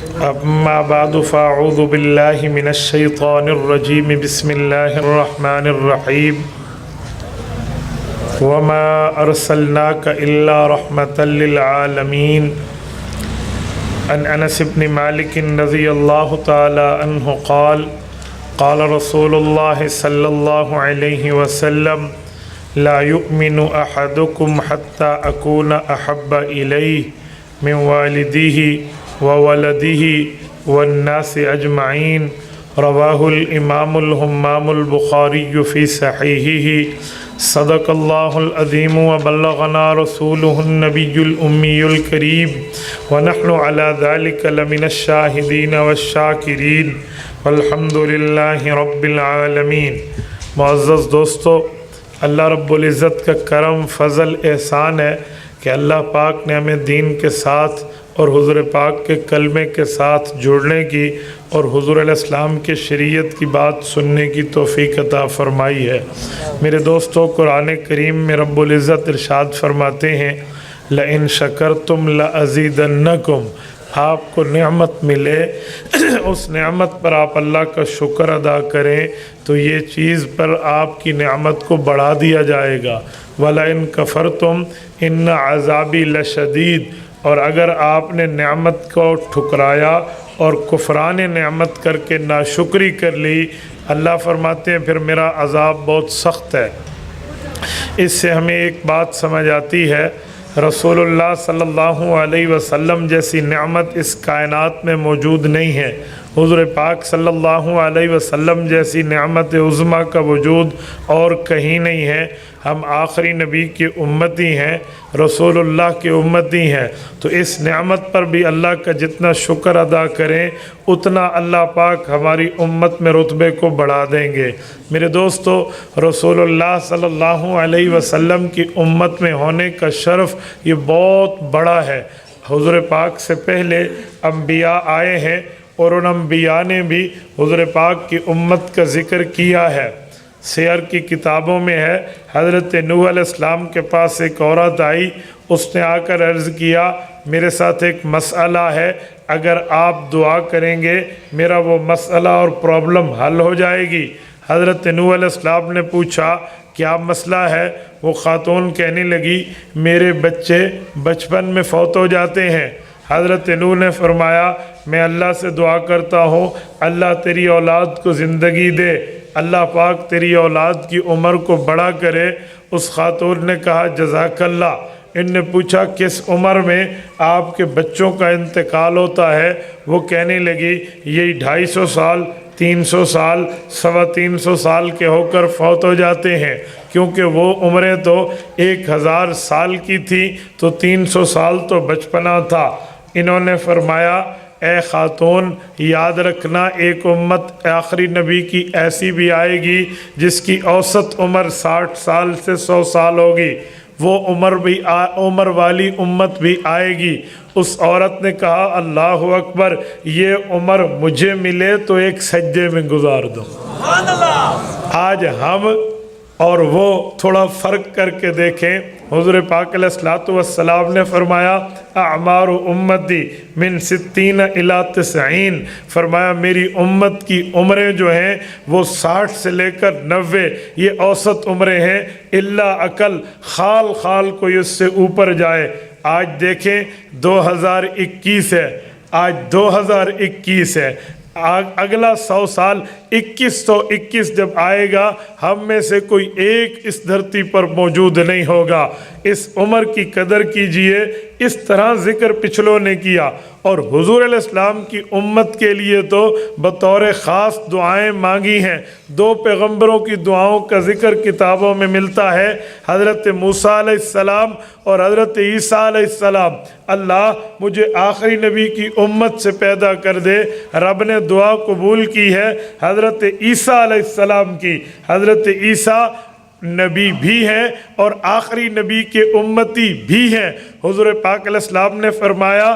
أما بعد فأعوذ بالله من الشيطان الرجيم بسم الله الرحمن الرحيم وما أرسلناك إلا رحمة للعالمين عن أنس بن مالك رضي الله تعالى عنه قال قال رسول الله صلى الله عليه وسلم لا يؤمن أحدكم حتى أكون أحب إليه من والده وولده والناس أجمعين رواه الإمام الهمام البخاري في صحيحه صدق الله العظيم وبلغنا رسوله النبي الأمي الكريم ونحن على ذلك لمن الشاهدين والشاكرين والحمد لله رب العالمين۔ معزز دوستو، اللہ رب العزت کا کرم فضل احسان ہے کہ اللہ پاک نے ہمیں دین کے ساتھ اور حضور پاک کے کلمے کے ساتھ جڑنے کی اور حضور علیہ السلام کے شریعت کی بات سننے کی توفیق عطا فرمائی ہے۔ میرے دوستو، قرآن کریم میں رب العزت ارشاد فرماتے ہیں لَإِن شَكَرْتُمْ لَأَزِيدَنَّكُمْ، آپ کو نعمت ملے اس نعمت پر آپ اللہ کا شکر ادا کریں تو یہ چیز پر آپ کی نعمت کو بڑھا دیا جائے گا۔ وَلَئِن كَفَرْتُمْ إِنَّ عَذَابِي لَشَدِيدٌ، اور اگر آپ نے نعمت کو ٹھکرایا اور کفران نعمت کر کے ناشکری کر لی، اللہ فرماتے ہیں پھر میرا عذاب بہت سخت ہے۔ اس سے ہمیں ایک بات سمجھ آتی ہے، رسول اللہ صلی اللہ علیہ وسلم جیسی نعمت اس کائنات میں موجود نہیں ہے۔ حضور پاک صلی اللہ علیہ وسلم جیسی نعمت عظمیٰ کا وجود اور کہیں نہیں ہے۔ ہم آخری نبی کی امتی ہیں، رسول اللہ کی امتی ہیں، تو اس نعمت پر بھی اللہ کا جتنا شکر ادا کریں اتنا اللہ پاک ہماری امت میں رتبے کو بڑھا دیں گے۔ میرے دوستو، رسول اللہ صلی اللہ علیہ وسلم کی امت میں ہونے کا شرف یہ بہت بڑا ہے۔ حضور پاک سے پہلے انبیاء آئے ہیں اور ان انبیاء نے بھی حضور پاک کی امت کا ذکر کیا ہے۔ سیر کی کتابوں میں ہے، حضرت نوح علیہ السلام کے پاس ایک عورت آئی، اس نے آ کر عرض کیا میرے ساتھ ایک مسئلہ ہے، اگر آپ دعا کریں گے میرا وہ مسئلہ اور پرابلم حل ہو جائے گی۔ حضرت نوح علیہ السلام نے پوچھا کیا مسئلہ ہے؟ وہ خاتون کہنے لگی میرے بچے بچپن میں فوت ہو جاتے ہیں۔ حضرت نوح نے فرمایا میں اللہ سے دعا کرتا ہوں اللہ تیری اولاد کو زندگی دے، اللہ پاک تیری اولاد کی عمر کو بڑا کرے۔ اس خاتون نے کہا جزاک اللہ۔ ان نے پوچھا کس عمر میں آپ کے بچوں کا انتقال ہوتا ہے؟ وہ کہنے لگی یہی 250 سال، 300 سال، 350 سال کے ہو کر فوت ہو جاتے ہیں، کیونکہ وہ عمریں تو 1000 سال کی تھی تو 300 سال تو بچپنا تھا۔ انہوں نے فرمایا اے خاتون یاد رکھنا ایک امت آخری نبی کی ایسی بھی آئے گی جس کی اوسط عمر 60 سال سے 100 سال ہوگی، وہ عمر والی امت بھی آئے گی۔ اس عورت نے کہا اللہ اکبر، یہ عمر مجھے ملے تو ایک سجدے میں گزار دو۔ آج ہم اور وہ تھوڑا فرق کر کے دیکھیں۔ حضور پاک علیہ السلام نے فرمایا اعمار امتی من 60 الی 90، فرمایا میری امت کی عمریں جو ہیں وہ 60 سے لے کر 90 یہ اوسط عمریں ہیں، الا عقل خال کوئی اس سے اوپر جائے۔ آج دیکھیں 2021 ہے، آج 2021 ہے، اگلا 100 سال 2121 جب آئے گا ہم میں سے کوئی ایک اس دھرتی پر موجود نہیں ہوگا۔ اس عمر کی قدر کیجئے، اس طرح ذکر پچھلوں نے کیا، اور حضور علیہ السلام کی امت کے لیے تو بطور خاص دعائیں مانگی ہیں۔ 2 پیغمبروں کی دعاؤں کا ذکر کتابوں میں ملتا ہے، حضرت موسیٰ علیہ السلام اور حضرت عیسیٰ علیہ السلام۔ اللہ مجھے آخری نبی کی امت سے پیدا کر دے، رب نے دعا قبول کی ہے حضرت عیسیٰ علیہ السلام کی۔ حضرت عیسیٰ نبی بھی ہیں اور آخری نبی کے امتی بھی ہیں۔ حضور پاک علیہ السلام نے فرمایا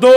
2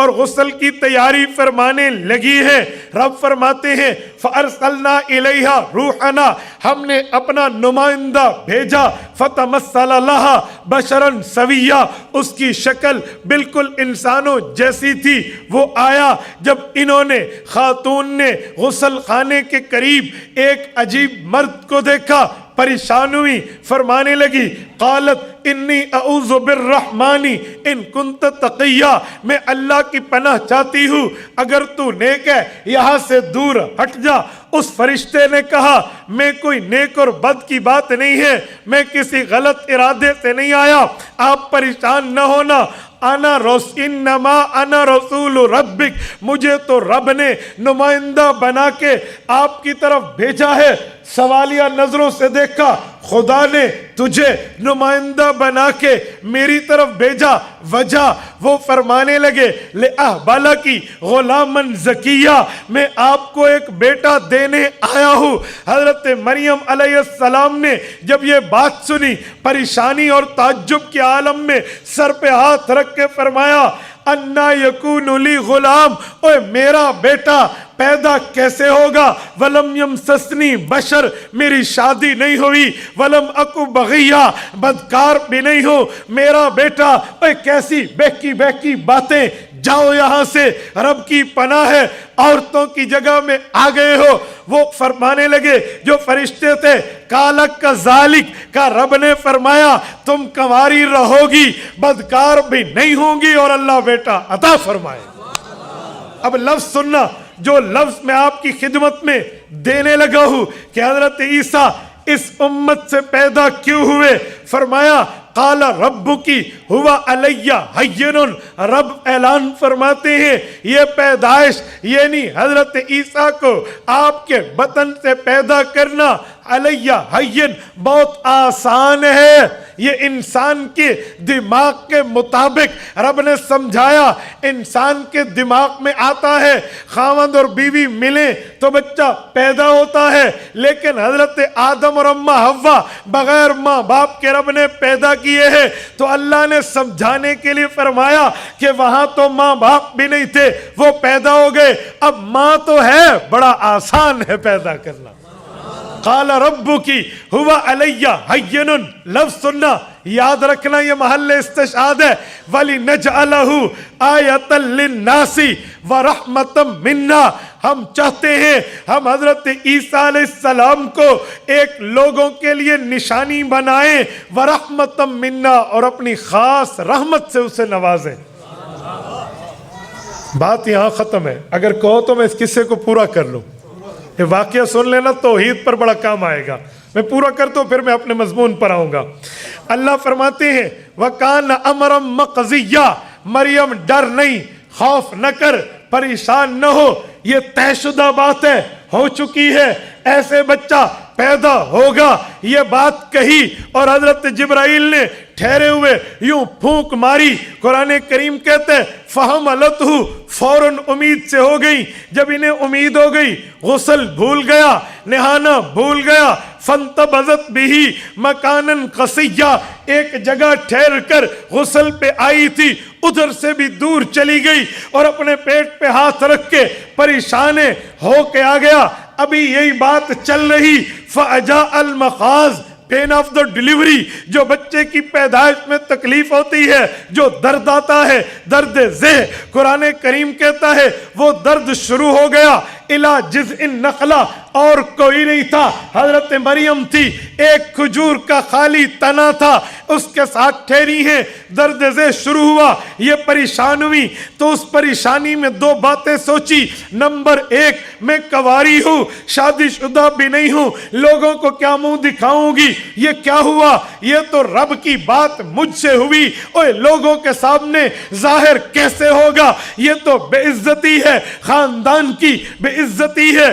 اور غسل کی تیاری فرمانے لگی ہے، رب فرماتے ہیں فَأَرْسَلْنَا إِلَيْهَا رُوحَنَا، ہم نے اپنا نمائندہ بھیجا، فَتَمَثَّلَ لَهَا بَشَرًا سَوِيًّا، اس کی شکل بالکل انسانوں جیسی تھی۔ وہ آیا، جب انہوں نے خاتون نے غسل خانے کے قریب ایک عجیب مرد کو دیکھا، پریشان ہوئی، فرمانے لگی قالت انی اعوذ بالرحمن ان کنت تقیہ، میں اللہ کی پناہ چاہتی ہوں اگر تو نیک ہے یہاں سے دور ہٹ جا۔ اس فرشتے نے کہا میں کوئی نیک اور بد کی بات نہیں ہے، میں کسی غلط ارادے سے نہیں آیا، آپ پریشان نہ ہونا، انما انا رسول ربک، مجھے تو رب نے نمائندہ بنا کے آپ کی طرف بھیجا ہے۔ سوالیہ نظروں سے دیکھا، خدا نے تجھے نمائندہ بنا کے میری طرف بھیجا، وجہ وہ فرمانے لگے لِأَهْبَلَكِ غُلَامًا زَكِيًّا، میں آپ کو ایک بیٹا دینے آیا ہوں۔ حضرت مریم علیہ السلام نے جب یہ بات سنی، پریشانی اور تعجب کے عالم میں سر پہ ہاتھ رکھ کے فرمایا اَنَّا يَكُونُ لِي غلام، اوے میرا بیٹا پیدا کیسے ہوگا؟ وَلَمْ يَمْسَسْنِي بَشَر، میری شادی نہیں ہوئی، وَلَمْ أَكُ بَغِيًّا، بدکار بھی نہیں ہو، میرا بیٹا، اوے کیسی بہکی باتیں، جاؤ یہاں سے، رب کی پناہ ہے، عورتوں کی جگہ میں آ گئے ہو۔ وہ فرمانے لگے جو فرشتے تھے کالک کا ذالک کا، رب نے فرمایا تم کنواری رہو گی، بدکار بھی نہیں ہوں گی اور اللہ بیٹا عطا فرمائے۔ اب لفظ سننا جو لفظ میں آپ کی خدمت میں دینے لگا ہوں کہ حضرت عیسیٰ اس امت سے پیدا کیوں ہوئے، فرمایا قال ربکی ہوا علیہ ہین، رب اعلان فرماتے ہیں یہ پیدائش یعنی حضرت عیسیٰ کو آپ کے بطن سے پیدا کرنا علیہ ہین بہت آسان ہے۔ یہ انسان کے دماغ کے مطابق رب نے سمجھایا، انسان کے دماغ میں آتا ہے خاوند اور بیوی ملیں تو بچہ پیدا ہوتا ہے، لیکن حضرت آدم اور اماں حوا بغیر ماں باپ کے رب نے پیدا کیے ہیں، تو اللہ نے سمجھانے کے لیے فرمایا کہ وہاں تو ماں باپ بھی نہیں تھے، وہ پیدا ہو گئے، اب ماں تو ہے، بڑا آسان ہے پیدا کرنا۔ قال ربکی ہوا علیہ ہین، لفظ سننا یاد رکھنا، یہ محل استشہاد ہے، وَلِنَجْعَلَهُ آیَةً لِلنَّاسِ وَرَحْمَةً مِنَّا، ہم چاہتے ہیں ہم حضرت عیسیٰ علیہ السلام کو ایک لوگوں کے لیے نشانی بنائیں، وَرَحْمَةً مِنَّا، اور اپنی خاص رحمت سے اسے نوازیں۔ بات یہاں ختم ہے، اگر کہو تو میں اس قصے کو پورا کر لوں، یہ واقعہ سن لینا توحید پر بڑا کام آئے گا، میں پورا کرتا ہوں پھر میں اپنے مضمون پر آؤں گا۔ اللہ فرماتے ہیں وَكَانَ أَمْرًا مَقْضِيًّا، مریم ڈر نہیں، خوف نہ کر، پریشان نہ ہو، یہ طے شدہ بات ہے، ہو چکی ہے، ایسے بچہ پیدا ہوگا، یہ بات کہی اور حضرت جبرائیل نے ٹھہرے ہوئے یوں پھونک ماری، قرآن کریم کہتے ہیں فَحَمَلَتْهُ، فوراً امید سے ہو گئی، جب انہیں امید ہو گئی، غسل بھول گیا، نہانا بھول گیا، فَانْتَبَذَتْ بِهِ مَكَانًا قَصِيًّا، ایک جگہ ٹھہر کر غسل پہ آئی تھی، ادھر سے بھی دور چلی گئی اور اپنے پیٹ پہ ہاتھ رکھ کے پریشان ہو کے آ گیا۔ ابھی یہی بات چل رہی، فَأَجَاءَ الْمَخَاض، پین آف دا ڈیلیوری، جو بچے کی پیدائش میں تکلیف ہوتی ہے، جو درد آتا ہے، درد ذہ، قرآن کریم کہتا ہے وہ درد شروع ہو گیا، اِلَى جِذْعِ النَّخْلَةِ، اور کوئی نہیں تھا، حضرت مریم تھی، ایک کھجور کا خالی تنا تھا، اس کے ساتھ ٹھہری ہیں، درد ذہ شروع ہوا، یہ پریشان ہوئی، تو اس پریشانی میں دو باتیں سوچی، نمبر ایک، میں کنواری ہوں، شادی شدہ بھی نہیں ہوں، لوگوں کو کیا منہ دکھاؤں گی، یہ کیا ہوا، یہ تو رب کی بات مجھ سے ہوئی، اوے لوگوں کے سامنے ظاہر کیسے ہوگا، یہ تو بے عزتی ہے، خاندان کی بے عزتی ہے،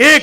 1,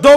2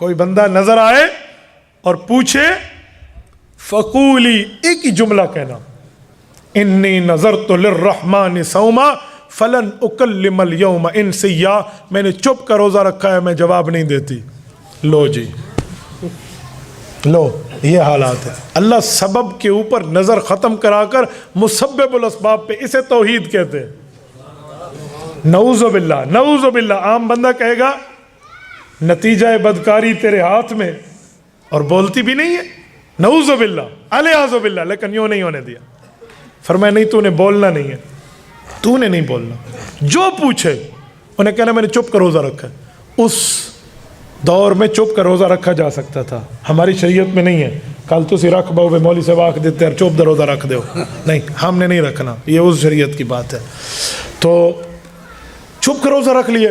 کوئی بندہ نظر آئے اور پوچھے فقولی، ایک ہی جملہ کہنا، انی نظرت للرحمن صوما فلن اکلم اليوم انسیا، میں نے چپ کا روزہ رکھا ہے، میں جواب نہیں دیتی۔ لو جی، لو یہ حالات ہے۔ اللہ سبب کے اوپر نظر ختم کرا کر مسبب الاسباب پہ، اسے توحید کہتے ہیں۔ نعوذ باللہ، نعوذ باللہ۔ عام بندہ کہے گا نتیجہ بدکاری تیرے ہاتھ میں، اور بولتی بھی نہیں ہے، نعوذ باللہ الیاذ باللہ، لیکن یوں نہیں ہونے دیا۔ فرمایا نہیں، تو نے بولنا نہیں ہے، تو نے نہیں بولنا۔ جو پوچھے انہیں کہنا میں نے چپ کا روزہ رکھا ہے۔ اس دور میں چپ کا روزہ رکھا جا سکتا تھا، ہماری شریعت میں نہیں ہے کل تسی رکھ باؤ بے مولوی صاحب آکھ دیتے ہیں چپ دا روزہ رکھ دو، نہیں، ہم نے نہیں رکھنا، یہ اس شریعت کی بات ہے۔ تو چپ کا روزہ رکھ لیا،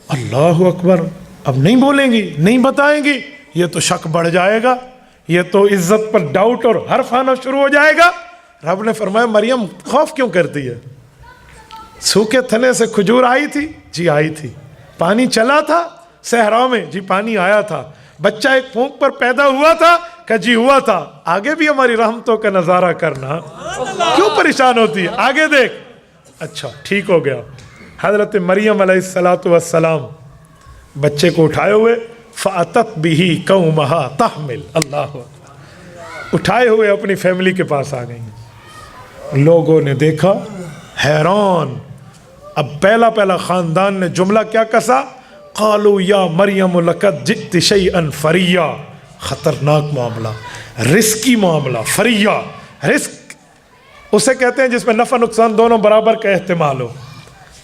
اللہ اکبر، اب نہیں بولیں گی، نہیں بتائیں گی، یہ تو شک بڑھ جائے گا، یہ تو عزت پر ڈاؤٹ اور حرف آنا شروع ہو جائے گا۔ رب نے فرمایا مریم خوف کیوں کرتی ہے؟ سوکھے تھنے سے کھجور آئی تھی؟ جی آئی تھی۔ پانی چلا تھا صحرا میں؟ جی پانی آیا تھا۔ بچہ ایک پھونک پر پیدا ہوا تھا؟ کہ جی ہوا تھا۔ آگے بھی ہماری رحمتوں کا نظارہ کرنا، کیوں پریشان ہوتی ہے؟ آگے دیکھ۔ اچھا ٹھیک ہو گیا۔ حضرت مریم علیہ السلام بچے کو اٹھائے ہوئے، فَأَتَتْ بِهِ قَوْمَهَا تَحْمِلُ، اللہ اٹھائے ہوئے اپنی فیملی کے پاس آ گئی۔ لوگوں نے دیکھا، حیران۔ اب پہلا خاندان نے جملہ کیا کسا؟ قالوا یا مریم لقد جئت شیئا فریا، خطرناک معاملہ، رسکی معاملہ۔ فریا، رسک اسے کہتے ہیں جس میں نفع نقصان دونوں برابر کا احتمال ہو۔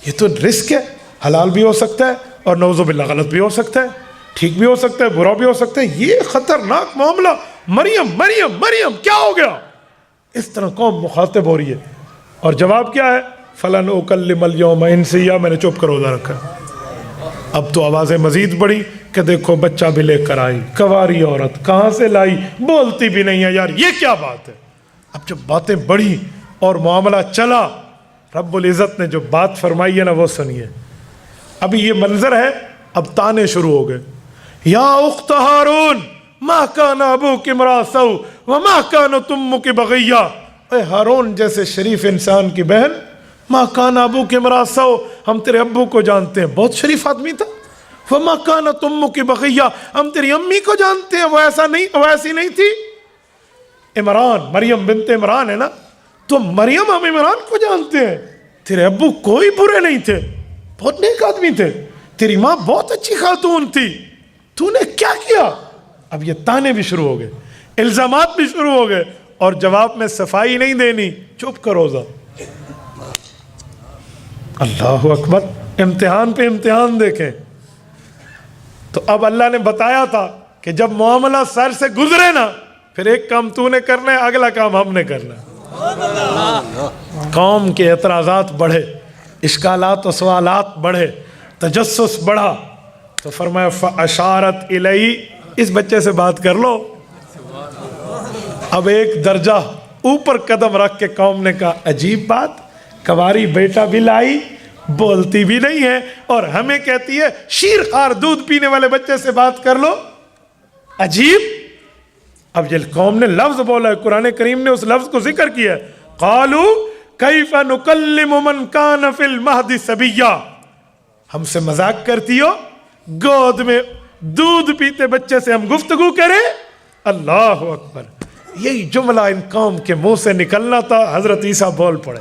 یہ تو رسک ہے، حلال بھی ہو سکتا ہے اور نعوذ باللہ غلط بھی ہو سکتا ہے، ٹھیک بھی ہو سکتا ہے، برا بھی ہو سکتا ہے۔ یہ خطرناک معاملہ، مریم مریم مریم کیا ہو گیا؟ اس طرح قوم مخاطب ہو رہی ہے، اور جواب کیا ہے؟ فلن اکلم اليوم انسیا، میں نے چپ کر روزہ رکھا۔ اب تو آوازیں مزید بڑھی کہ دیکھو بچہ بھی لے کر آئی، کواری عورت کہاں سے لائی، بولتی بھی نہیں ہے، یار یہ کیا بات ہے؟ اب جب باتیں بڑھی اور معاملہ چلا، رب العزت نے جو بات فرمائی ہے نا وہ سنیے۔ ابھی یہ منظر ہے، اب تانے شروع ہو گئے۔ یا اخت ہارون ما کان ابوک امرأ سوء وما کانت امک بغیہ، اے ہارون جیسے شریف انسان کی بہن، ما کان ابوک امرأ سوء، ہم تیرے ابو کو جانتے ہیں بہت شریف آدمی تھا، وما کانت امک بغیہ، ہم تیری امی کو جانتے ہیں وہ ایسی نہیں تھی۔ عمران، مریم بنت عمران ہے نا، تو مریم ہم عمران کو جانتے ہیں، تیرے ابو کوئی برے نہیں تھے، بہت نیک آدمی تھے، تیری ماں بہت اچھی خاتون تھی، تو نے کیا کیا؟ اب یہ تانے بھی شروع ہو گئے، الزامات بھی شروع ہو گئے، اور جواب میں صفائی نہیں دینی، چپ کا روزہ۔ اللہ اکبر، امتحان پہ امتحان دیکھیں۔ تو اب اللہ نے بتایا تھا کہ جب معاملہ سر سے گزرے نا، پھر ایک کام تو نے کرنا ہے، اگلا کام ہم نے کرنا ہے۔ قوم کے اعتراضات بڑھے، اشکالات و سوالات بڑھے، تجسس بڑھا، تو فرمایا فَأَشَارَتْ إِلَيْهِ، اس بچے سے بات کر لو۔ اب ایک درجہ اوپر قدم رکھ کے قوم نے کہا عجیب بات، کواری بیٹا بھی لائی، بولتی بھی نہیں ہے، اور ہمیں کہتی ہے شیر خوار دودھ پینے والے بچے سے بات کر لو، عجیب۔ اب یہ قوم نے لفظ بولا ہے، قرآن کریم نے اس لفظ کو ذکر کیا ہے، قالوا کیف نکلم من کان فی المہد صبیا، ہم سے مذاق کرتی ہو، گود میں دودھ پیتے بچے سے ہم گفتگو کریں؟ اللہ اکبر، یہی جملہ ان قوم کے منہ سے نکلنا تھا، حضرت عیسیٰ بول پڑے،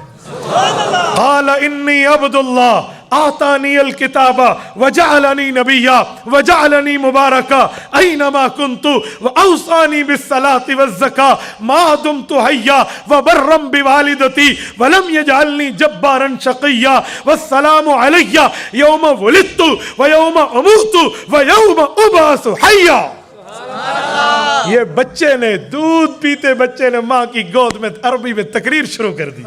قال انی عبد اللہ آتانی الکتاب وجعلنی نبیا وجعلنی مبارکا اینما کنت واوصانی بالصلاة والزکاة ما دمت حیا وبرا بوالدتی ولم یجعلنی جبارا شقیا والسلام علی یوم ولدت ویوم اموت ویوم ابعث حیا۔ یہ بچے نے، دودھ پیتے بچے نے ماں کی گود میں عربی میں تقریر شروع کر دی۔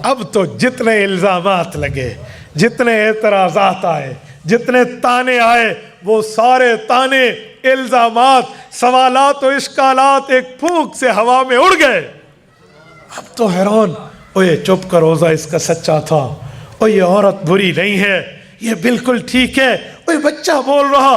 اب تو جتنے الزامات لگے، جتنے اعتراضات آئے، جتنے تانے آئے، وہ سارے تانے، الزامات، سوالات و اشکالات ایک پھونک سے ہوا میں اڑ گئے۔ اب تو حیران، اوہ چپ کا روزہ اس کا سچا تھا، اوہ یہ عورت بری نہیں ہے، یہ بالکل ٹھیک ہے، اوہ بچہ بول رہا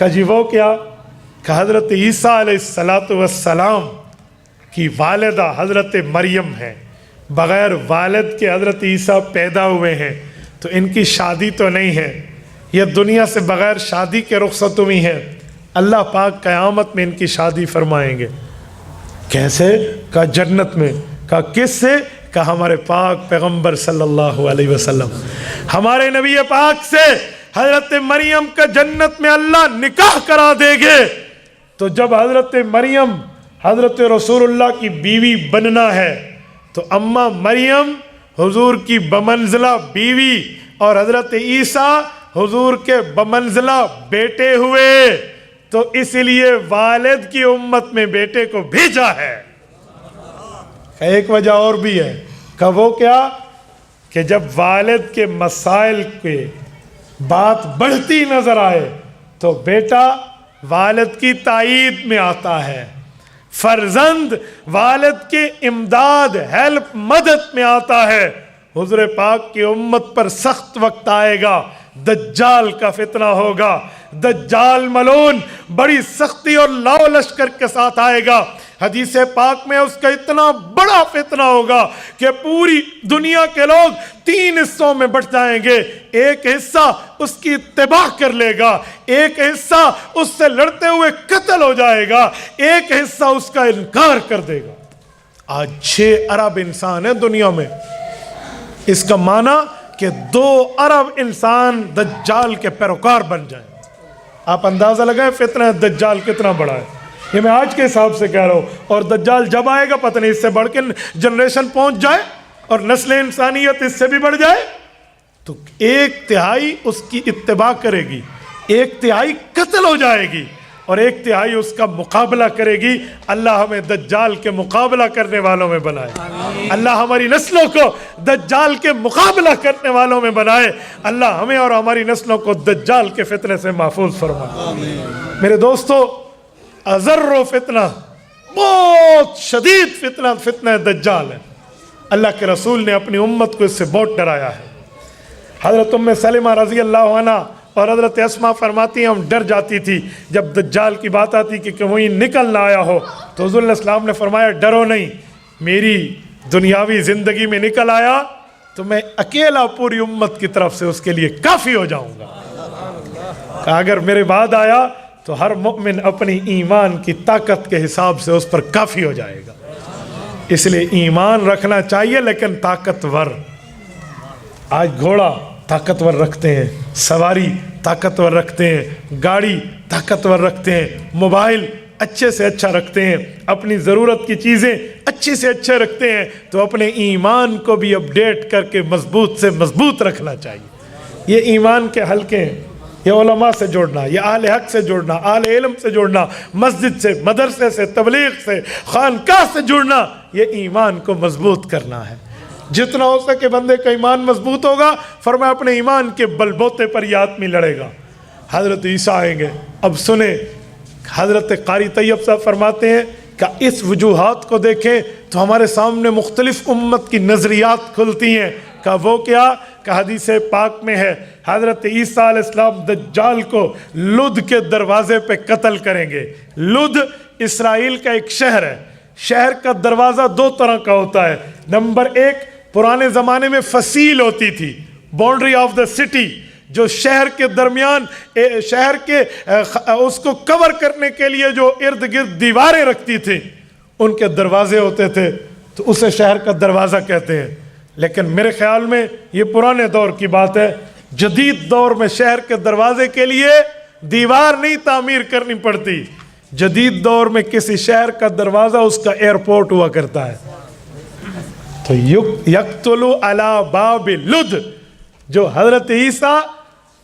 کہا جی وہ کیا؟ کہ حضرت عیسیٰ علیہ السلام کی والدہ حضرت مریم ہے، بغیر والد کے حضرت عیسیٰ پیدا ہوئے ہیں، تو ان کی شادی تو نہیں ہے، یہ دنیا سے بغیر شادی کے رخصت ہوئی ہیں، اللہ پاک قیامت میں ان کی شادی فرمائیں گے۔ کیسے؟ کہا جنت میں۔ کہا کس سے؟ کہا ہمارے پاک پیغمبر صلی اللہ علیہ وسلم، ہمارے نبی پاک سے حضرت مریم کا جنت میں اللہ نکاح کرا دے گے۔ تو جب حضرت مریم حضرت رسول اللہ کی بیوی بننا ہے تو اماں مریم حضور کی بمنزلہ بیوی اور حضرت عیسیٰ حضور کے بمنزلہ بیٹے ہوئے، تو اس لیے والد کی امت میں بیٹے کو بھیجا ہے۔ ایک وجہ اور بھی ہے، کہ وہ کیا؟ کہ جب والد کے مسائل کے بات بڑھتی نظر آئے تو بیٹا والد کی تائید میں آتا ہے، فرزند والد کے امداد ہیلپ مدد میں آتا ہے۔ حضور پاک کی امت پر سخت وقت آئے گا، دجال کا فتنہ ہوگا، دجال ملعون بڑی سختی اور لاؤ لشکر کے ساتھ آئے گا۔ حدیث پاک میں اس کا اتنا بڑا فتنہ ہوگا کہ پوری دنیا کے لوگ 3 حصوں میں بٹ جائیں گے، ایک حصہ اس کی اتباع کر لے گا، ایک حصہ اس سے لڑتے ہوئے قتل ہو جائے گا، ایک حصہ اس کا انکار کر دے گا۔ آج 6 ارب انسان ہیں دنیا میں، اس کا معنی کہ 2 ارب انسان دجال کے پیروکار بن جائیں۔ آپ اندازہ لگائیں فتنہ دجال کتنا بڑا ہے، یہ میں آج کے حساب سے کہہ رہا ہوں، اور دجال جب آئے گا پتہ نہیں اس سے بڑھ کے جنریشن پہنچ جائے اور نسل انسانیت اس سے بھی بڑھ جائے، تو 1/3 اس کی اتباع کرے گی، 1/3 قتل ہو جائے گی، اور 1/3 اس کا مقابلہ کرے گی۔ اللہ ہمیں دجال کے مقابلہ کرنے والوں میں بنائے، اللہ ہماری نسلوں کو دجال کے مقابلہ کرنے والوں میں بنائے، اللہ ہمیں اور ہماری نسلوں کو دجال کے فتنے سے محفوظ فرمائے۔ میرے دوستو، اضر و فتنہ، بہت شدید فتنہ دجال ہے، اللہ کے رسول نے اپنی امت کو اس سے بہت ڈرایا ہے۔ حضرت ام سلمہ رضی اللہ عنہ اور حضرت اسماء فرماتی ہیں ہم ڈر جاتی تھی جب دجال کی بات آتی کہ کہیں نکل نہ آیا ہو، تو حضور علیہ السلام نے فرمایا ڈرو نہیں، میری دنیاوی زندگی میں نکل آیا تو میں اکیلا پوری امت کی طرف سے اس کے لیے کافی ہو جاؤں گا، کہ اگر میرے بعد آیا تو ہر مومن اپنی ایمان کی طاقت کے حساب سے اس پر کافی ہو جائے گا۔ اس لیے ایمان رکھنا چاہیے لیکن طاقتور۔ آج گھوڑا طاقتور رکھتے ہیں، سواری طاقتور رکھتے ہیں، گاڑی طاقتور رکھتے ہیں، موبائل اچھے سے اچھا رکھتے ہیں، اپنی ضرورت کی چیزیں اچھی سے اچھے رکھتے ہیں، تو اپنے ایمان کو بھی اپڈیٹ کر کے مضبوط سے مضبوط رکھنا چاہیے۔ یہ ایمان کے حلقے ہیں، یہ علماء سے جوڑنا، یہ اہل حق سے جوڑنا، اہل علم سے جوڑنا، مسجد سے، مدرسے سے، تبلیغ سے، خانقاہ سے جڑنا، یہ ایمان کو مضبوط کرنا ہے۔ جتنا ہو سکے بندے کا ایمان مضبوط ہوگا، فرمایا اپنے ایمان کے بلبوتے پر یہ آدمی لڑے گا۔ حضرت عیسیٰ آئیں گے، اب سنیں، حضرت قاری طیب صاحب فرماتے ہیں کہ اس وجوہات کو دیکھیں تو ہمارے سامنے مختلف امت کی نظریات کھلتی ہیں، کہ وہ کیا؟ کہ حدیث پاک میں ہے حضرت عیسیٰ علیہ السلام دجال کو لد کے دروازے پہ قتل کریں گے۔ لد اسرائیل کا ایک شہر ہے، شہر کا دروازہ 2 طرح کا ہوتا ہے۔ نمبر 1، پرانے زمانے میں فصیل ہوتی تھی، باؤنڈری آف دا سٹی، جو شہر کے درمیان شہر کے اس کو کور کرنے کے لیے جو ارد گرد دیواریں رکھتی تھی، ان کے دروازے ہوتے تھے، تو اسے شہر کا دروازہ کہتے ہیں۔ لیکن میرے خیال میں یہ پرانے دور کی بات ہے، جدید دور میں شہر کے دروازے کے لیے دیوار نہیں تعمیر کرنی پڑتی، جدید دور میں کسی شہر کا دروازہ اس کا ایئرپورٹ ہوا کرتا ہے۔ تو یقتلوا علی باب لد، جو حضرت عیسیٰ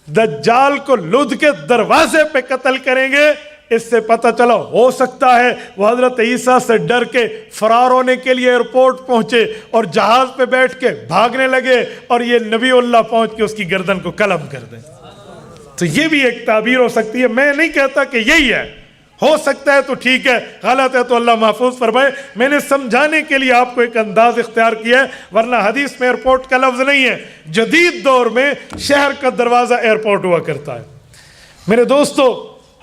دجال کو لد کے دروازے پہ قتل کریں گے، اس سے پتہ چلا ہو سکتا ہے وہ حضرت عیسیٰ سے ڈر کے فرار ہونے کے لیے ایئرپورٹ پہنچے اور جہاز پہ بیٹھ کے بھاگنے لگے، اور یہ نبی اللہ پہنچ کے اس کی گردن کو قلم کر دیں۔ تو یہ بھی ایک تعبیر ہو سکتی ہے، میں نہیں کہتا کہ یہی ہے، ہو سکتا ہے تو ٹھیک ہے، غلط ہے تو اللہ محفوظ فرمائے۔ میں نے سمجھانے کے لیے آپ کو ایک انداز اختیار کیا ہے، ورنہ حدیث میں ایئرپورٹ کا لفظ نہیں ہے۔ جدید دور میں شہر کا دروازہ ایئرپورٹ ہوا کرتا ہے۔ میرے دوستو،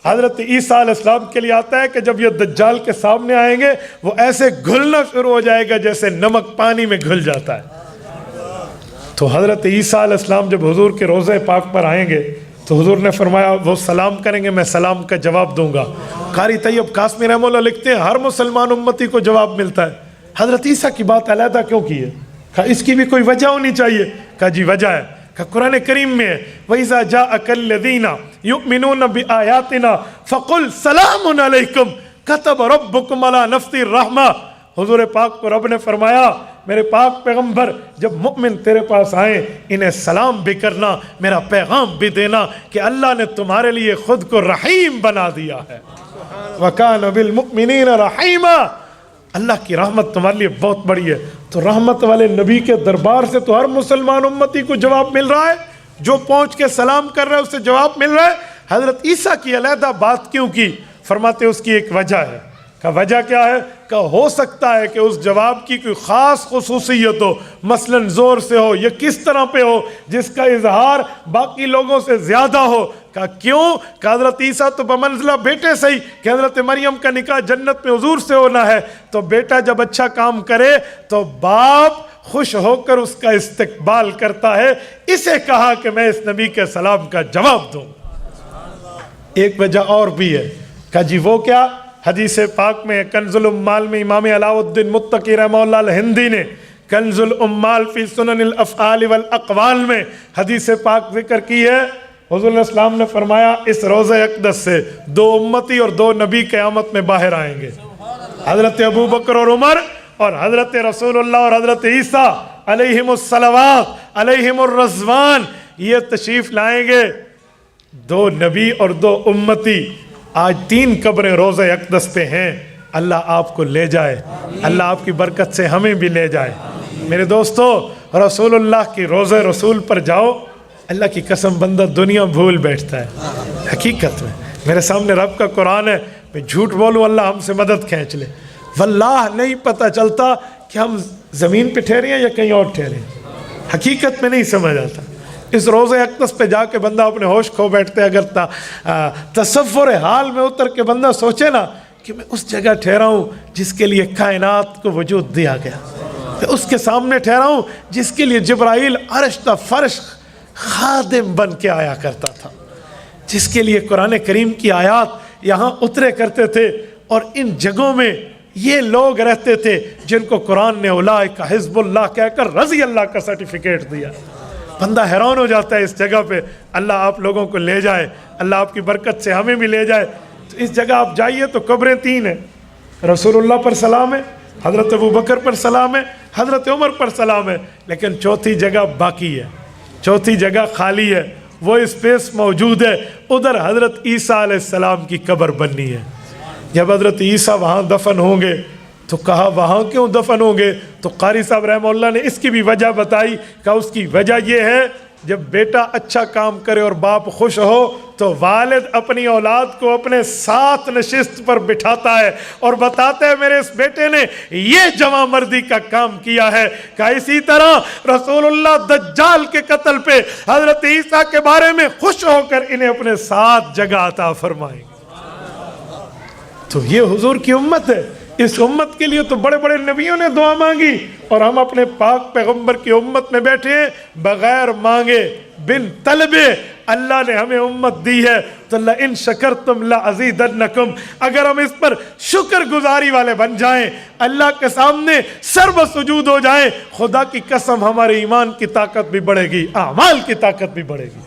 حضرت عیسیٰ علیہ السلام کے لیے آتا ہے کہ جب یہ دجال کے سامنے آئیں گے وہ ایسے گھلنا شروع ہو جائے گا جیسے نمک پانی میں گھل جاتا ہے۔ تو حضرت عیسیٰ علیہ السلام جب حضور کے روضہ پاک پر آئیں گے تو حضور نے فرمایا وہ سلام کریں گے، میں سلام کا جواب دوں گا۔ قاری طیب قاسمی رحمہ اللہ لکھتے ہیں ہر مسلمان امتی کو جواب ملتا ہے، حضرت عیسیٰ کی بات علیحدہ کیوں کی ہے؟ کہا اس کی بھی کوئی وجہ ہونی چاہیے۔ کہا جی وجہ ہے، کہ قرآن کریم میں ہے وَإِذَا جَاءَكَ الَّذِينَ يُؤْمِنُونَ بِآيَاتِنَا فَقُلْ سَلَامٌ عَلَيْكُمْ كَتَبَ رَبُّكُمْ عَلَى نَفْسِهِ الرَّحْمَةَ۔ حضور پاک کو رب نے فرمایا میرے پاک پیغمبر جب مؤمن تیرے پاس آئیں انہیں سلام بھی کرنا، میرا پیغام بھی دینا کہ اللہ نے تمہارے لیے خود کو رحیم بنا دیا ہے۔ وَكَانَ بِالْمُؤْمِنِينَ رَحِيمًا، اللہ کی رحمت تمہارے لیے بہت بڑی ہے۔ تو رحمت والے نبی کے دربار سے تو ہر مسلمان امتی کو جواب مل رہا ہے، جو پہنچ کے سلام کر رہا ہے اسے جواب مل رہا ہے۔ حضرت عیسیٰ کی علیحدہ بات کیوں کی؟ فرماتے اس کی ایک وجہ ہے۔ کہ وجہ کیا ہے؟ کہ ہو سکتا ہے کہ اس جواب کی کوئی خاص خصوصیت ہو، مثلا زور سے ہو یا کس طرح پہ ہو جس کا اظہار باقی لوگوں سے زیادہ ہو۔ کہ کیوں؟ کہ حضرت عیسیٰ تو بمنزلہ بیٹے سے ہی کہ حضرت مریم کا نکاح جنت میں حضور سے ہونا ہے، تو بیٹا جب اچھا کام کرے تو باپ خوش ہو کر اس کا استقبال کرتا ہے، اسے کہا کہ میں اس نبی کے سلام کا جواب دوں۔ ایک وجہ اور بھی ہے کہ جی وہ کیا؟ حدیث پاک میں کنز الامال میں امام علاء الدین متقی رحمہ اللہ الہندی نے کنز الامال فی سنن الافعال والاقوال میں حدیث پاک ذکر کی ہے۔ حضور علیہ السلام نے فرمایا اس روضہ اقدس سے دو امتی اور دو نبی قیامت میں باہر آئیں گے، حضرت ابو بکر اور عمر، اور حضرت رسول اللہ اور حضرت عیسیٰ علیہم الصلوات علیہم الرضوان یہ تشریف لائیں گے۔ دو نبی اور دو امتی، آج 3 قبریں روضہ اقدس پہ ہیں، اللہ آپ کو لے جائے، اللہ آپ کی برکت سے ہمیں بھی لے جائے۔ میرے دوستو رسول اللہ کی روضہ رسول پر جاؤ، اللہ کی قسم بندہ دنیا بھول بیٹھتا ہے۔ حقیقت میں میرے سامنے رب کا قرآن ہے، میں جھوٹ بولوں اللہ ہم سے مدد کھینچ لے، واللہ نہیں پتہ چلتا کہ ہم زمین پہ ٹھہرے ہیں یا کہیں اور ٹھہرے ہیں، حقیقت میں نہیں سمجھ آتا۔ اس روضہ اقدس پہ جا کے بندہ اپنے ہوش کھو بیٹھتے، اگر تصور حال میں اتر کے بندہ سوچے نا کہ میں اس جگہ ٹھہرا ہوں جس کے لیے کائنات کو وجود دیا گیا، میں اس کے سامنے ٹھہرا ہوں جس کے لیے جبرائیل عرش تا فرش خادم بن کے آیا کرتا تھا، جس کے لیے قرآن کریم کی آیات یہاں اترے کرتے تھے، اور ان جگہوں میں یہ لوگ رہتے تھے جن کو قرآن نے اولئک حزب اللہ کہہ کر رضی اللہ کا سرٹیفکیٹ دیا۔ بندہ حیران ہو جاتا ہے اس جگہ پہ۔ اللہ آپ لوگوں کو لے جائے، اللہ آپ کی برکت سے ہمیں بھی لے جائے۔ تو اس جگہ آپ جائیے تو قبریں 3 ہیں، رسول اللہ پر سلام ہے، حضرت ابو بکر پر سلام ہے، حضرت عمر پر سلام ہے، لیکن چوتھی جگہ باقی ہے، چوتھی جگہ خالی ہے، وہ اسپیس موجود ہے، ادھر حضرت عیسیٰ علیہ السلام کی قبر بننی ہے۔ جب حضرت عیسیٰ وہاں دفن ہوں گے تو کہا وہاں کیوں دفن ہوں گے؟ تو قاری صاحب رحمہ اللہ نے اس کی بھی وجہ بتائی کہ اس کی وجہ یہ ہے جب بیٹا اچھا کام کرے اور باپ خوش ہو تو والد اپنی اولاد کو اپنے ساتھ نشست پر بٹھاتا ہے اور بتاتا ہے میرے اس بیٹے نے یہ جواں مردی کا کام کیا ہے۔ کہ اسی طرح رسول اللہ دجال کے قتل پہ حضرت عیسیٰ کے بارے میں خوش ہو کر انہیں اپنے ساتھ جگہ عطا فرمائیں گے۔ تو یہ حضور کی امت ہے، اس امت کے لیے تو بڑے بڑے نبیوں نے دعا مانگی، اور ہم اپنے پاک پیغمبر کی امت میں بیٹھے ہیں بغیر مانگے بن طلبے۔ اللہ نے ہمیں امت دی ہے تو لئن شکرتم لازیدنکم، اگر ہم اس پر شکر گزاری والے بن جائیں، اللہ کے سامنے سر بسجود ہو جائیں، خدا کی قسم ہمارے ایمان کی طاقت بھی بڑھے گی، اعمال کی طاقت بھی بڑھے گی۔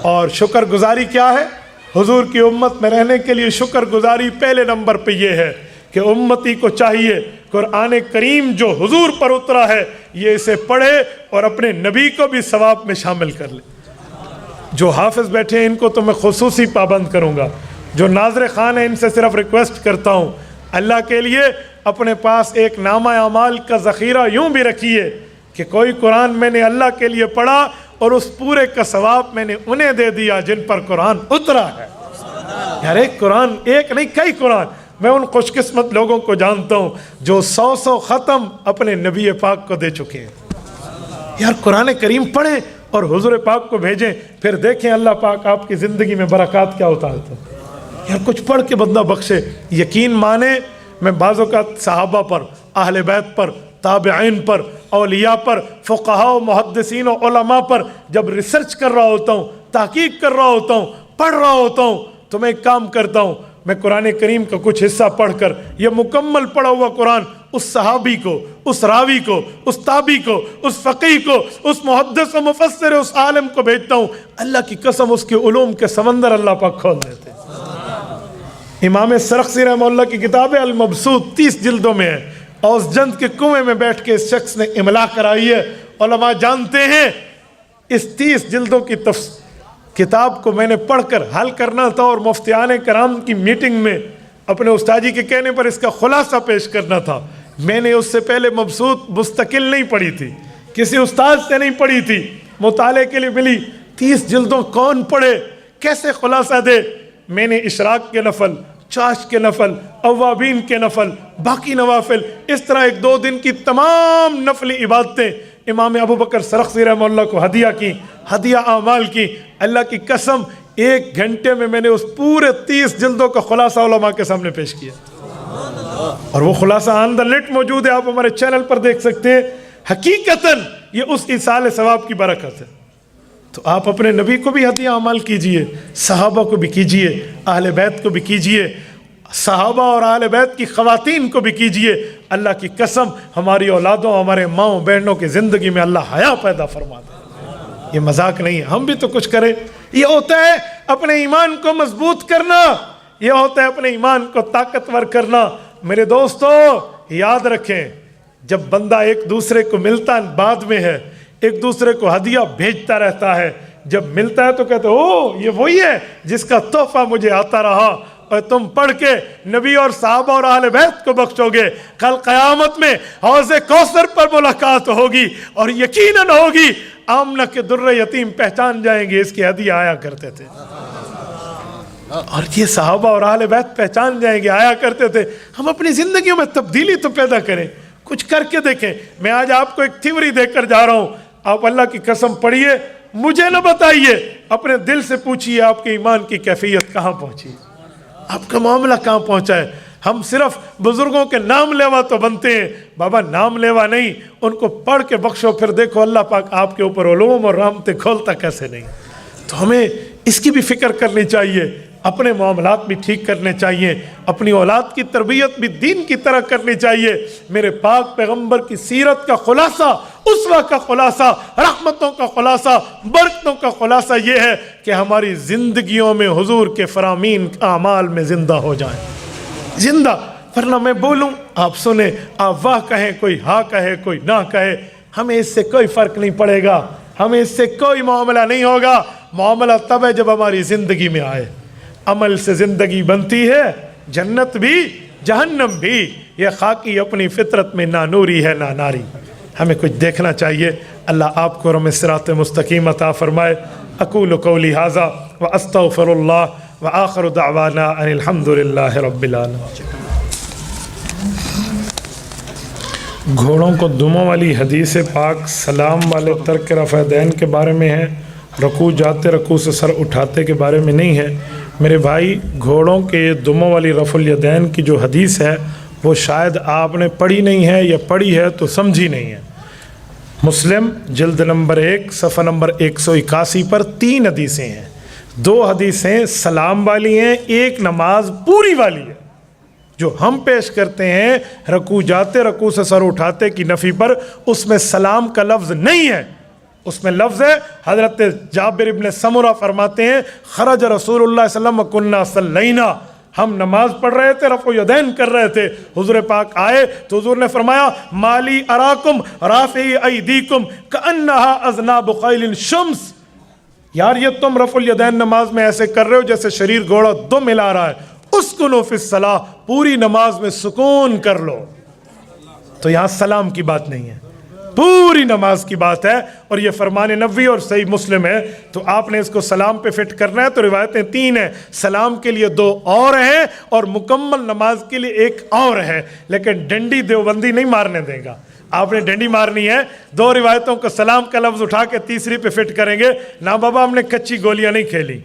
اور شکر گزاری کیا ہے؟ حضور کی امت میں رہنے کے لیے شکر گزاری پہلے نمبر پہ یہ ہے کہ امتی کو چاہیے قرآن کریم جو حضور پر اترا ہے یہ اسے پڑھے اور اپنے نبی کو بھی ثواب میں شامل کر لے۔ جو حافظ بیٹھے ہیں ان کو تو میں خصوصی پابند کروں گا، جو ناظر خان ہیں ان سے صرف ریکویسٹ کرتا ہوں اللہ کے لیے اپنے پاس ایک نامہ اعمال کا ذخیرہ یوں بھی رکھیے کہ کوئی قرآن میں نے اللہ کے لیے پڑھا اور اس پورے کا ثواب میں نے انہیں دے دیا جن پر قرآن اترا ہے۔ یار ایک قرآن، ایک نہیں کئی قرآن، میں ان خوش قسمت لوگوں کو جانتا ہوں جو 100 ختم اپنے نبی پاک کو دے چکے ہیں۔ یار قرآن کریم پڑھیں اور حضور پاک کو بھیجیں، پھر دیکھیں اللہ پاک آپ کی زندگی میں برکات کیا اتارتا ہے۔ یار کچھ پڑھ کے بندہ بخشے. یقین مانے میں بعض اوقات صحابہ پر، اہل بیت پر، تابعین پر، اولیاء پر، فقہاء و محدثین و علماء پر جب ریسرچ کر رہا ہوتا ہوں، تحقیق کر رہا ہوتا ہوں، پڑھ رہا ہوتا ہوں، تو میں ایک کام کرتا ہوں، میں قرآن کریم کا کچھ حصہ پڑھ کر یہ مکمل پڑھا ہوا قرآن اس صحابی کو، اس راوی کو، اس تابعی کو، اس فقیہ کو، اس محدث و مفسر، اس عالم کو بھیجتا ہوں. اللہ کی قسم اس کے علوم کے سمندر اللہ پاک کھول دیتے. امام سرخسی رحمہ اللہ کی کتاب ہے المبسوط، 30 جلدوں میں ہے. اوس جند کے کنویں میں بیٹھ کے اس شخص نے املا کرائی ہے. علماء جانتے ہیں اس 30 جلدوں کی کتاب کو میں نے پڑھ کر حل کرنا تھا اور مفتیان کرام کی میٹنگ میں اپنے استاذی کے کہنے پر اس کا خلاصہ پیش کرنا تھا. میں نے اس سے پہلے مبسوط مستقل نہیں پڑھی تھی، کسی استاد سے نہیں پڑھی تھی، مطالعے کے لیے ملی. 30 جلدوں کون پڑھے، کیسے خلاصہ دے. میں نے اشراق کے نفل، چاشت کے نفل، اوابین کے نفل، باقی نوافل، اس طرح 1-2 دن کی تمام نفلی عبادتیں امام ابو بکر سرخسی رحمہ اللہ کو ہدیہ کی، ہدیہ اعمال کی. اللہ کی قسم 1 گھنٹے میں نے اس پورے 30 جلدوں کا خلاصہ علماء کے سامنے پیش کیا. اور وہ خلاصہ آن دا نیٹ موجود ہے، آپ ہمارے چینل پر دیکھ سکتے ہیں. حقیقتاً یہ اس ایصال ثواب کی برکت ہے. تو آپ اپنے نبی کو بھی ہدیہ اعمال کیجئے، صحابہ کو بھی کیجئے، اہل بیت کو بھی کیجئے، صحابہ اور اہل بیت کی خواتین کو بھی کیجئے. اللہ کی قسم ہماری اولادوں، ہمارے ماؤں بہنوں کی زندگی میں اللہ حیا پیدا فرما دے. یہ مذاق نہیں ہے، ہم بھی تو کچھ کریں. یہ ہوتا ہے اپنے ایمان کو مضبوط کرنا، یہ ہوتا ہے اپنے ایمان کو طاقتور کرنا. میرے دوستو یاد رکھیں، جب بندہ ایک دوسرے کو ملتا بعد میں ہے، ایک دوسرے کو ہدیہ بھیجتا رہتا ہے، جب ملتا ہے تو کہتے او یہ وہی ہے جس کا تحفہ مجھے آتا رہا. اور تم پڑھ کے نبی اور صحابہ اور اہل بیت کو بخشو گے. کل قیامت میں حوض کوثر پر ملاقات ہوگی اور یقیناً ہوگی. آمنہ کے در یتیم پہچان جائیں گے، اس کی ہدیہ آیا کرتے تھے. اور یہ صحابہ اور اہل بیت پہچان جائیں گے، آیا کرتے تھے. ہم اپنی زندگیوں میں تبدیلی تو پیدا کریں، کچھ کر کے دیکھیں. میں آج آپ کو ایک تھیوری دے کر جا رہا ہوں، آپ اللہ کی قسم پڑھیے، مجھے نہ بتائیے، اپنے دل سے پوچھیے آپ کے ایمان کی کیفیت کہاں پہنچی، آپ کا معاملہ کہاں پہنچا ہے. ہم صرف بزرگوں کے نام لیوا تو بنتے ہیں، بابا نام لیوا نہیں، ان کو پڑھ کے بخشو، پھر دیکھو اللہ پاک آپ کے اوپر علوم اور رحمتیں کھولتا کیسے نہیں. تو ہمیں اس کی بھی فکر کرنی چاہیے، اپنے معاملات بھی ٹھیک کرنے چاہیے، اپنی اولاد کی تربیت بھی دین کی طرح کرنی چاہیے. میرے پاک پیغمبر کی سیرت کا خلاصہ، اسوہ کا خلاصہ، رحمتوں کا خلاصہ، برکتوں کا خلاصہ یہ ہے کہ ہماری زندگیوں میں حضور کے فرامین اعمال میں زندہ ہو جائیں، زندہ. ورنہ میں بولوں آپ سنیں، آپ واہ کہیں، کوئی ہاں کہے، کوئی نہ کہے، ہمیں اس سے کوئی فرق نہیں پڑے گا، ہمیں اس سے کوئی معاملہ نہیں ہوگا. معاملہ تب ہے جب ہماری زندگی میں آئے. عمل سے زندگی بنتی ہے، جنت بھی جہنم بھی. یہ خاکی اپنی فطرت میں نہ نوری ہے نہ ناری. ہمیں کچھ دیکھنا چاہیے. اللہ آپ کو رحم صراط مستقیم عطا فرمائے. اقول قولی ھذا واستغفر اللہ وآخر دعوانا ان الحمد للہ رب العالمین. گھوڑوں کو دموں والی حدیث پاک سلام والے ترک رفع دین کے بارے میں ہے، رکوع جاتے رکوع سے سر اٹھاتے کے بارے میں نہیں ہے. میرے بھائی گھوڑوں کے دموں والی رفع الیدین کی جو حدیث ہے وہ شاید آپ نے پڑھی نہیں ہے، یا پڑھی ہے تو سمجھی نہیں ہے. مسلم جلد نمبر 1 صفحہ نمبر 181 پر 3 حدیثیں ہیں. 2 حدیثیں سلام والی ہیں، ایک نماز پوری والی ہے. جو ہم پیش کرتے ہیں رکوع جاتے رکوع سے سر اٹھاتے کی نفی پر، اس میں سلام کا لفظ نہیں ہے، اس میں لفظ ہے. حضرت جابر ابن سمرہ فرماتے ہیں خرج رسول اللہ صلی اللہ علیہ وسلم کننا صلینا، ہم نماز پڑھ رہے تھے، رفع یدین کر رہے تھے، حضور پاک آئے تو حضور نے فرمایا مالی اراکم رافعی ایدیکم کانہا اذناب خیل شمس. یار یہ تم رفع الیدین نماز میں ایسے کر رہے ہو جیسے شریر گھوڑا دم ہلا رہا ہے. اسکنوا فی الصلاۃ، پوری نماز میں سکون کر لو. تو یہاں سلام کی بات نہیں ہے، پوری نماز کی بات ہے. اور یہ فرمان نبوی اور صحیح مسلم ہے، تو آپ نے اس کو سلام پہ فٹ کرنا ہے. تو روایتیں 3 ہیں، سلام کے لیے 2 اور ہیں اور مکمل نماز کے لیے 1 اور ہے. لیکن ڈنڈی دیوبندی نہیں مارنے دے گا، آپ نے ڈنڈی مارنی ہے. 2 روایتوں کو سلام کا لفظ اٹھا کے تیسری پہ فٹ کریں گے. نہ بابا ہم نے کچی گولیاں نہیں کھیلی،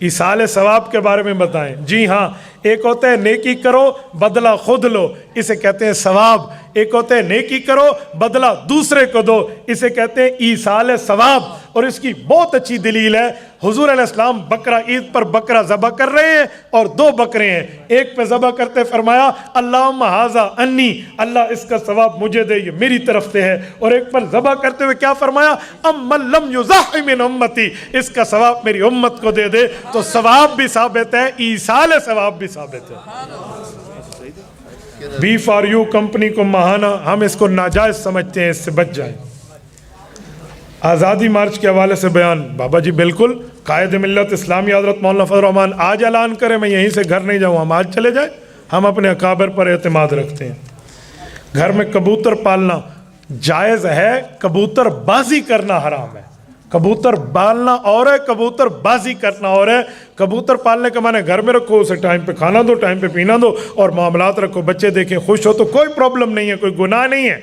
ایصال ثواب کے بارے میں بتائیں. جی ہاں، ایک ہوتا ہے نیکی کرو بدلہ خود لو، اسے کہتے ہیں ثواب. ایک ہوتا ہے نیکی کرو بدلہ دوسرے کو دو، اسے کہتے ہیں ایصال ثواب. اور اس کی بہت اچھی دلیل ہے. حضور علیہ السلام بکرا عید پر بکرا ذبح کر رہے ہیں اور 2 بکرے ہیں. ایک پہ ذبح کرتے فرمایا اللہم ھذا انی، اللہ اس کا ثواب مجھے دے، یہ میری طرف سے ہے. اور ایک پر ذبح کرتے ہوئے کیا فرمایا امن لم یضح من امتی، اس کا ثواب میری امت کو دے دے. تو ثواب بھی ثابت ہے، ایصال ثواب بھی ثابت ہے. بی فار یو کمپنی کو ماہانہ ہم اس کو ناجائز سمجھتے ہیں، اس سے بچ جائیں. آزادی مارچ کے حوالے سے بیان. بابا جی بالکل، قائد ملت اسلامی حضرت مولانا فضل الرحمان آج اعلان کریں میں یہیں سے گھر نہیں جاؤں، ہم آج چلے جائیں. ہم اپنے اکابر پر اعتماد رکھتے ہیں. گھر میں کبوتر پالنا جائز ہے، کبوتر بازی کرنا حرام ہے. کبوتر پالنا اور ہے، کبوتر بازی کرنا اور ہے. کبوتر پالنے کا معنی گھر میں رکھو، اسے ٹائم پہ کھانا دو، ٹائم پہ پینا دو اور معاملات رکھو، بچے دیکھیں خوش ہو تو کوئی پرابلم نہیں ہے، کوئی گناہ نہیں ہے.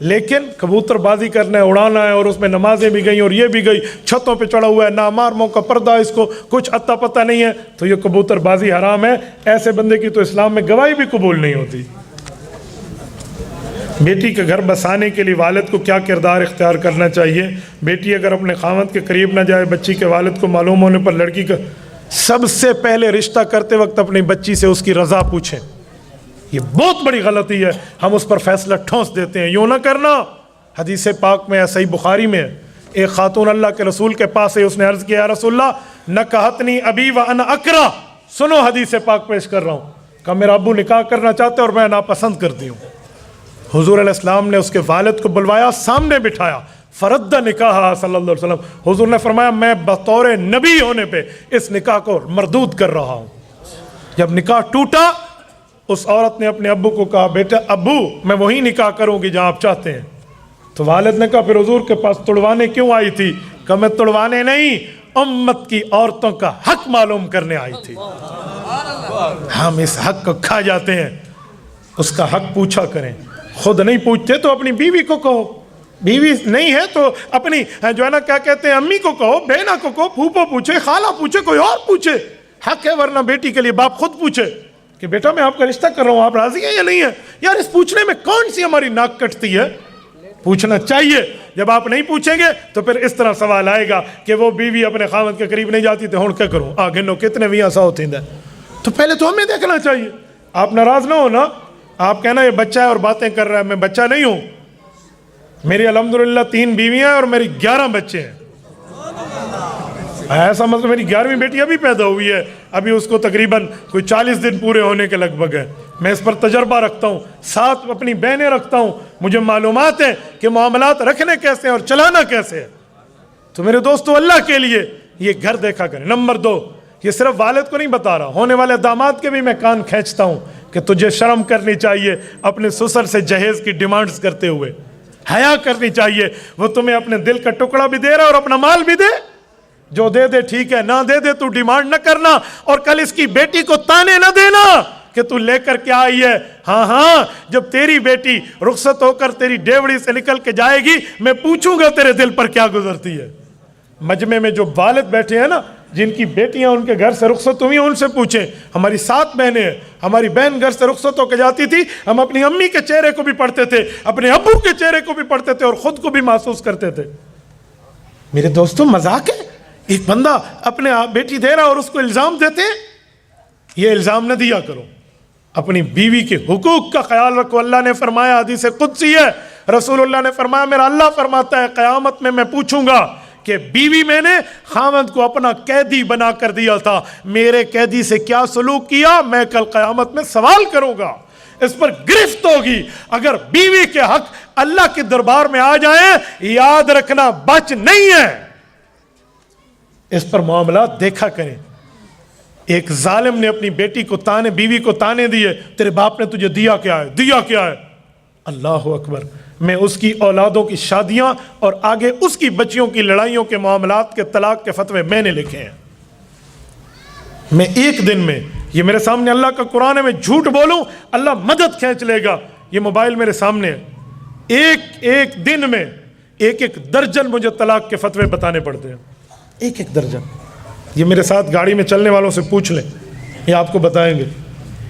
لیکن کبوتر بازی کرنا ہے، اڑانا ہے، اور اس میں نمازیں بھی گئیں اور یہ بھی گئی، چھتوں پہ چڑھا ہوا ہے، نامارموں کا پردہ، اس کو کچھ اتا پتہ نہیں ہے، تو یہ کبوتر بازی حرام ہے. ایسے بندے کی تو اسلام میں گواہی بھی قبول نہیں ہوتی. بیٹی کے گھر بسانے کے لیے والد کو کیا کردار اختیار کرنا چاہیے؟ بیٹی اگر اپنے خاوند کے قریب نہ جائے، بچی کے والد کو معلوم ہونے پر لڑکی کا سب سے پہلے رشتہ کرتے وقت اپنی بچی سے اس کی رضا پوچھیں. یہ بہت بڑی غلطی ہے، ہم اس پر فیصلہ ٹھونس دیتے ہیں. یوں نہ کرنا. حدیث پاک میں ہے، صحیح بخاری میں ہے، ایک خاتون اللہ کے رسول کے پاس ہے، اس نے عرض کیا یا رسول اللہ نکحتنی ابی وانا اکرہ. سنو حدیث پاک پیش کر رہا ہوں کہ میرا ابو نکاح کرنا چاہتے اور میں ناپسند کرتی ہوں. حضور علیہ السلام نے اس کے والد کو بلوایا، سامنے بٹھایا، فرد نکاح صلی اللہ علیہ وسلم. حضور نے فرمایا میں بطور نبی ہونے پہ اس نکاح کو مردود کر رہا ہوں. جب نکاح ٹوٹا، اس عورت نے اپنے ابو کو کہا بیٹا ابو میں وہی نکاح کروں گی جہاں آپ چاہتے ہیں. تو والد نے کہا پھر حضور کے پاس تڑوانے کیوں آئی تھی؟ کہ میں تڑوانے نہیں، امت کی عورتوں کا حق معلوم کرنے آئی تھی. ہم اس حق کو کھا جاتے ہیں. اس کا حق پوچھا کریں. خود نہیں پوچھتے تو اپنی بیوی کو کہو، بیوی نہیں ہے تو اپنی جو ہے نا کیا کہتے ہیں امی کو کہو، بہنا کو کہو، پھوپھو پوچھے، خالہ پوچھے، کوئی اور پوچھے. حق ہے. ورنہ بیٹی کے لیے باپ خود پوچھے کہ بیٹا میں آپ کا رشتہ کر رہا ہوں، آپ راضی ہیں یا نہیں ہیں؟ یار اس پوچھنے میں کون سی ہماری ناک کٹتی ہے؟ پوچھنا چاہیے. جب آپ نہیں پوچھیں گے تو پھر اس طرح سوال آئے گا کہ وہ بیوی اپنے خاوند کے قریب نہیں جاتی تو ہوں کیا کروں، آگے نو کتنے بھی ایسا ہوتے ہیں. تو پہلے تو ہمیں دیکھنا چاہیے. آپ ناراض نہ ہونا. آپ کہنا یہ بچہ ہے اور باتیں کر رہا ہے، میں بچہ نہیں ہوں. میری الحمدللہ 3 بیویاں ہیں اور میری 11 بچے ہیں. ایسا مطلب میری 11ویں بیٹی ابھی پیدا ہوئی ہے، ابھی اس کو تقریباً کوئی 40 دن پورے ہونے کے لگ بھگ ہے. میں اس پر تجربہ رکھتا ہوں، 7 اپنی بہنیں رکھتا ہوں، مجھے معلومات ہیں کہ معاملات رکھنے کیسے ہیں اور چلانا کیسے ہے. تو میرے دوستو اللہ کے لیے یہ گھر دیکھا کریں. نمبر 2، یہ صرف والد کو نہیں بتا رہا، ہونے والے داماد کے بھی میں کان کھینچتا ہوں کہ تجھے شرم کرنی چاہیے اپنے سسر سے جہیز کی ڈیمانڈز کرتے ہوئے. حیا کرنی چاہیے. وہ تمہیں اپنے دل کا ٹکڑا بھی دے رہا ہے اور اپنا مال بھی دے. جو دے دے ٹھیک ہے، نہ دے دے تو ڈیمانڈ نہ کرنا. اور کل اس کی بیٹی کو تانے نہ دینا کہ تو لے کر کیا آئی ہے. ہاں جب تیری بیٹی رخصت ہو کر تیری ڈیوڑی سے نکل کے جائے گی، میں پوچھوں گا تیرے دل پر کیا گزرتی ہے. مجمع میں جو والد بیٹھے ہیں نا، جن کی بیٹیاں ان کے گھر سے رخصت ہوئی، ان سے پوچھیں. ہماری 7 بہنیں ہیں، ہماری بہن گھر سے رخصت ہو کے جاتی تھی، ہم اپنی امی کے چہرے کو بھی پڑھتے تھے، اپنے ابو کے چہرے کو بھی پڑھتے تھے اور خود کو بھی محسوس کرتے تھے. میرے دوستوں مذاق ہے؟ ایک بندہ اپنے بیٹی دے رہا اور اس کو الزام دیتے ہیں. یہ الزام نہ دیا کرو. اپنی بیوی کے حقوق کا خیال رکھو. اللہ نے فرمایا، حدیث قدسی ہے، رسول اللہ نے فرمایا، میرا اللہ فرماتا ہے قیامت میں پوچھوں گا کہ بیوی میں نے خاوند کو اپنا قیدی بنا کر دیا تھا، میرے قیدی سے کیا سلوک کیا، میں کل قیامت میں سوال کروں گا. اس پر گرفت ہوگی. اگر بیوی کے حق اللہ کے دربار میں آ جائیں، یاد رکھنا بچ نہیں ہے. اس پر معاملات دیکھا کریں. ایک ظالم نے اپنی بیٹی کو تانے، بیوی کو تانے دیے، تیرے باپ نے تجھے دیا کیا ہے، دیا کیا ہے. اللہ اکبر. میں اس کی اولادوں کی شادیاں اور آگے اس کی بچیوں کی لڑائیوں کے معاملات کے طلاق کے فتوے میں نے لکھے ہیں. میں ایک دن میں، یہ میرے سامنے اللہ کا قرآن ہے، میں جھوٹ بولوں اللہ مدد کھینچ لے گا. یہ موبائل میرے سامنے ہے. ایک دن میں 1 درجن مجھے طلاق کے فتوے بتانے پڑتے ہیں. 1 درجن. یہ میرے ساتھ گاڑی میں چلنے والوں سے پوچھ لیں، یہ آپ کو بتائیں گے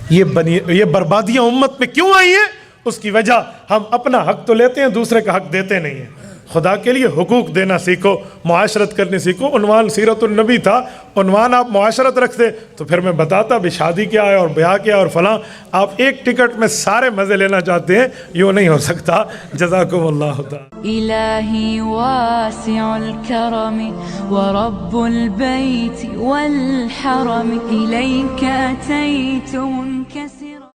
یہ بربادیاں امت میں کیوں آئی ہیں. اس کی وجہ ہم اپنا حق تو لیتے ہیں، دوسرے کا حق دیتے نہیں ہیں. خدا کے لیے حقوق دینا سیکھو، معاشرت کرنے سیکھو. عنوان سیرت النبی تھا، عنوان آپ معاشرت رکھتے تو پھر میں بتاتا بھی شادی کیا ہے اور بیاہ کیا ہے اور فلاں. آپ ایک ٹکٹ میں سارے مزے لینا چاہتے ہیں، یوں نہیں ہو سکتا. جزاکم اللہ تعالی. إلهي واسع الكرم ورب البيت والحرم إليك أتيت